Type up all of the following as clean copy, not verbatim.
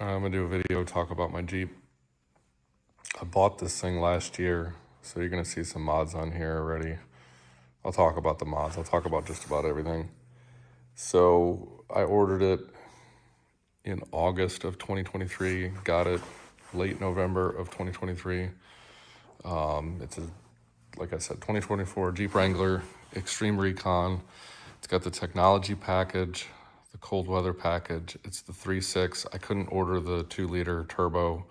I'm gonna do a video talk about my Jeep. I bought this thing last year, so you're gonna see some mods on here already. I'll talk about the mods. I'll talk about just about everything. So I ordered it in August of 2023, got it late November of 2023. It's a, like I said, 2024 Jeep Wrangler Extreme Recon. It's got the technology package, the cold weather package. It's the 3.6. I couldn't order the 2-liter turbo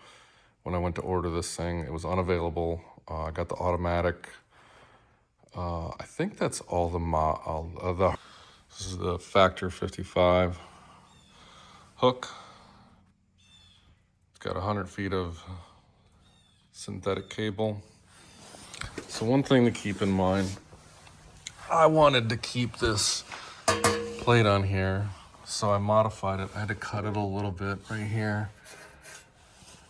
when I went to order this thing. It was unavailable. I got the automatic. I think that's all the this is the Factor 55 hook. It's got 100 feet of synthetic cable. So one thing to keep in mind, I wanted to keep this plate on here, so I modified it. I had to cut it a little bit right here.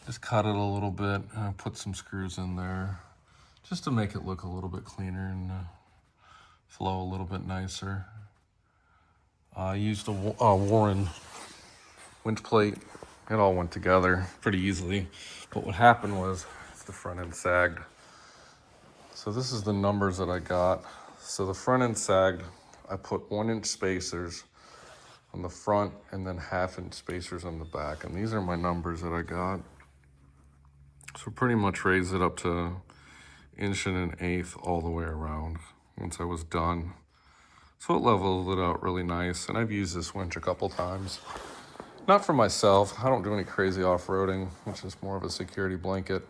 Just cut it a little bit and I put some screws in there just to make it look a little bit cleaner and flow a little bit nicer. I used a Warren winch plate. It all went together pretty easily. But what happened was the front end sagged. So this is the numbers that I got. So the front end sagged. I put 1-inch spacers on the front and then 1/2-inch spacers on the back. And these are my numbers that I got. So pretty much raised it up to 1.125 all the way around once I was done. So it leveled it out really nice. And I've used this winch a couple times. Not for myself. I don't do any crazy off-roading. It's just more of a security blanket.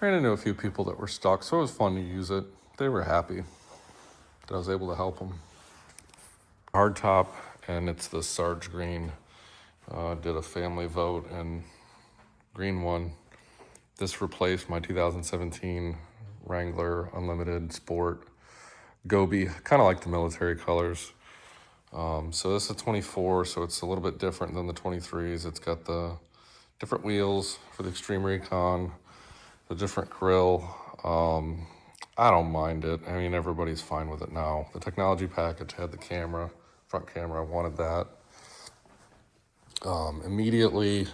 Ran into a few people that were stuck, so it was fun to use it. They were happy that I was able to help them. Hard top, and it's the Sarge green. Did a family vote and green won. This replaced my 2017 Wrangler Unlimited Sport Gobi, kind of like the military colors. So this is a 24, so it's a little bit different than the 23s. It's got the different wheels for the Extreme Recon, the different grill. I don't mind it. I mean, everybody's fine with it now. The technology package had the camera, front camera. I wanted that. Immediately,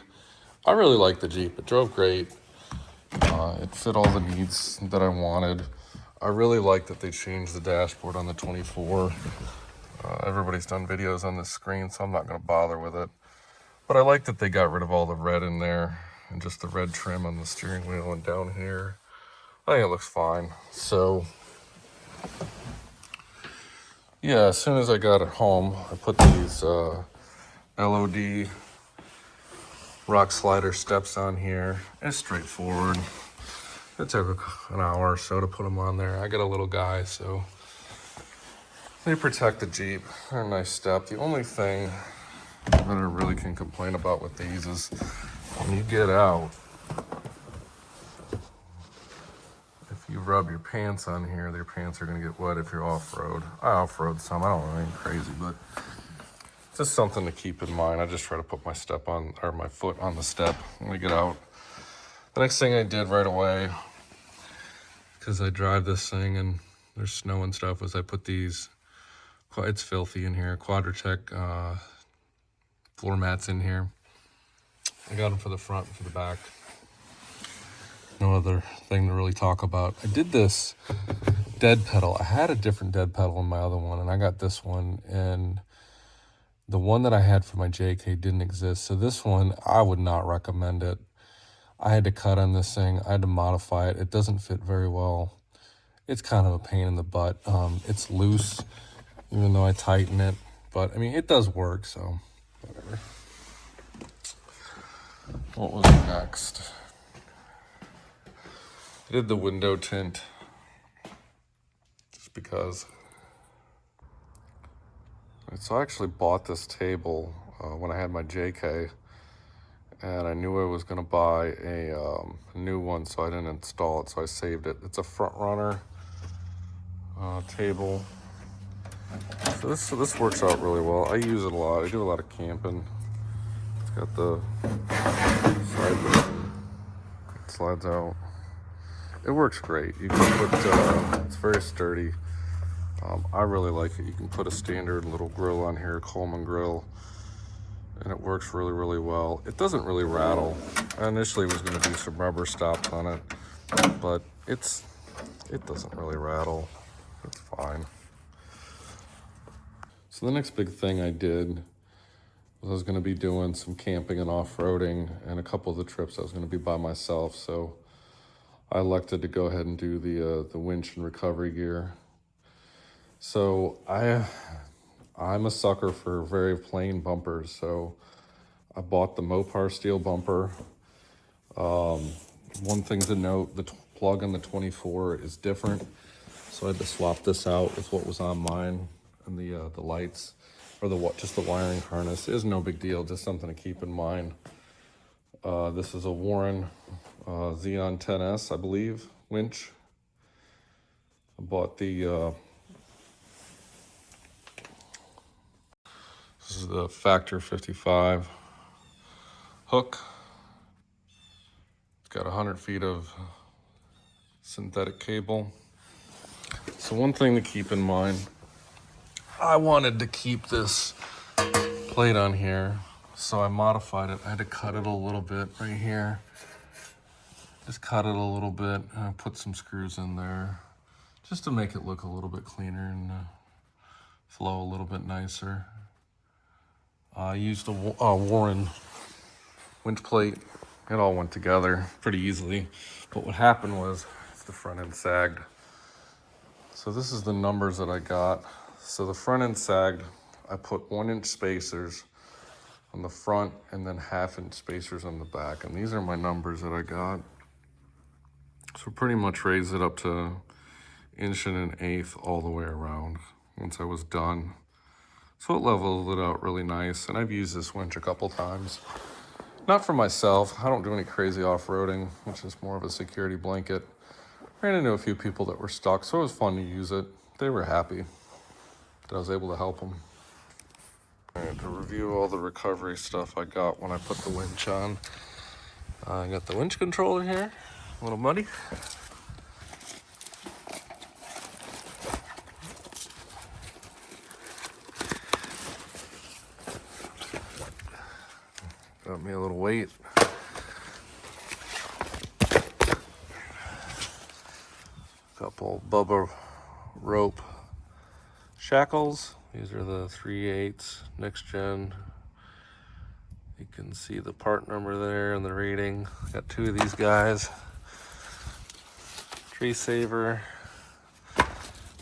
I really liked the Jeep. It drove great. It fit all the needs that I wanted. I really like that they changed the dashboard on the 24. Everybody's done videos on this screen, so I'm not going to bother with it. But I like that they got rid of all the red in there and just the red trim on the steering wheel and down here. I think it looks fine. So, yeah, as soon as I got it home, I put these LOD rock slider steps on here. It's straightforward. It took an hour or so to put them on there. I got a little guy, so they protect the Jeep. They're a nice step. The only thing that I really can complain about with these is when you get out, if you rub your pants on here, their pants are going to get wet if you're off-road. I off-road some. I don't know anything crazy, but it's just something to keep in mind. I just try to put my step on, or my foot on the step when we get out. The next thing I did right away, because I drive this thing and there's snow and stuff, was I put these, it's filthy in here, Quadratech floor mats in here. I got them for the front and for the back. No other thing to really talk about. I did this dead pedal. I had a different dead pedal in my other one, and I got this one, and the one that I had for my JK didn't exist. So this one, I would not recommend it. I had to cut on this thing. I had to modify it. It doesn't fit very well. It's kind of a pain in the butt. It's loose, even though I tighten it. But, I mean, it does work, so whatever. What was next? I did the window tint just because. So I actually bought this table when I had my JK, and I knew I was going to buy a new one, so I didn't install it, so I saved it. It's a front runner table. So this works out really well. I use it a lot. I do a lot of camping. It's got the side button. It slides out. It works great. You can put, it's very sturdy. I really like it. You can put a standard little grill on here, Coleman grill. and it works really, really well. It doesn't really rattle. I initially was going to do some rubber stops on it, but it doesn't really rattle. It's fine. So the next big thing I did was I was going to be doing some camping and off-roading, and a couple of the trips I was going to be by myself, so I elected to go ahead and do the winch and recovery gear. So I'm a sucker for very plain bumpers, so I bought the Mopar steel bumper. One thing to note, the plug on the 24 is different, so I had to swap this out with what was on mine, and the lights, or just the wiring harness is no big deal, just something to keep in mind. This is a Warren Zeon 10S, I believe, winch. I bought this is the Factor 55 hook. It's got 100 feet of synthetic cable. So one thing to keep in mind, I wanted to keep this plate on here, so I modified it. I had to cut it a little bit right here. Just cut it a little bit and I put some screws in there just to make it look a little bit cleaner and flow a little bit nicer. I used a Warren winch plate. It all went together pretty easily, but what happened was the front end sagged. So this is the numbers that I got. So the front end sagged. I put 1-inch spacers on the front and then 1/2-inch spacers on the back, and these are my numbers that I got. So pretty much raised it up to 1.125" all the way around once I was done. So it leveled it out really nice, and I've used this winch a couple times. Not for myself, I don't do any crazy off-roading, which is more of a security blanket. Ran into a few people that were stuck, so it was fun to use it. They were happy that I was able to help them. And to review all the recovery stuff I got when I put the winch on. I got the winch controller here, a little muddy. Got me a little weight. Couple Bubba rope shackles. These are the 3/8 next gen. You can see the part number there and the rating. Got 2 of these guys. Tree saver,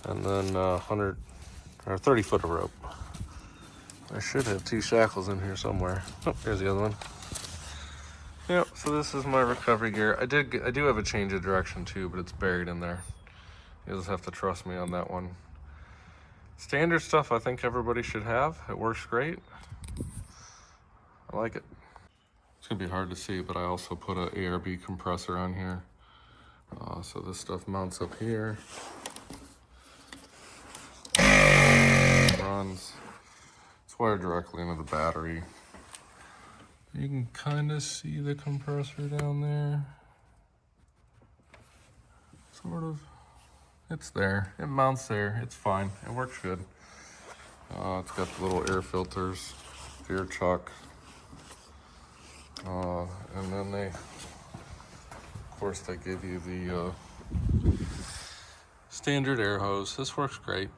and then 100 or 30 foot of rope. I should have 2 shackles in here somewhere. Oh, there's the other one. Yep, so this is my recovery gear. I do have a change of direction too, but it's buried in there. You just have to trust me on that one. Standard stuff I think everybody should have. It works great. I like it. It's gonna be hard to see, but I also put an ARB compressor on here. So this stuff mounts up here. Runs. It's wired directly into the battery. You can kind of see the compressor down there. Sort of. It's there. It mounts there. It's fine. It works good. It's got the little air filters, air chuck. And then of course, they give you the standard air hose. This works great.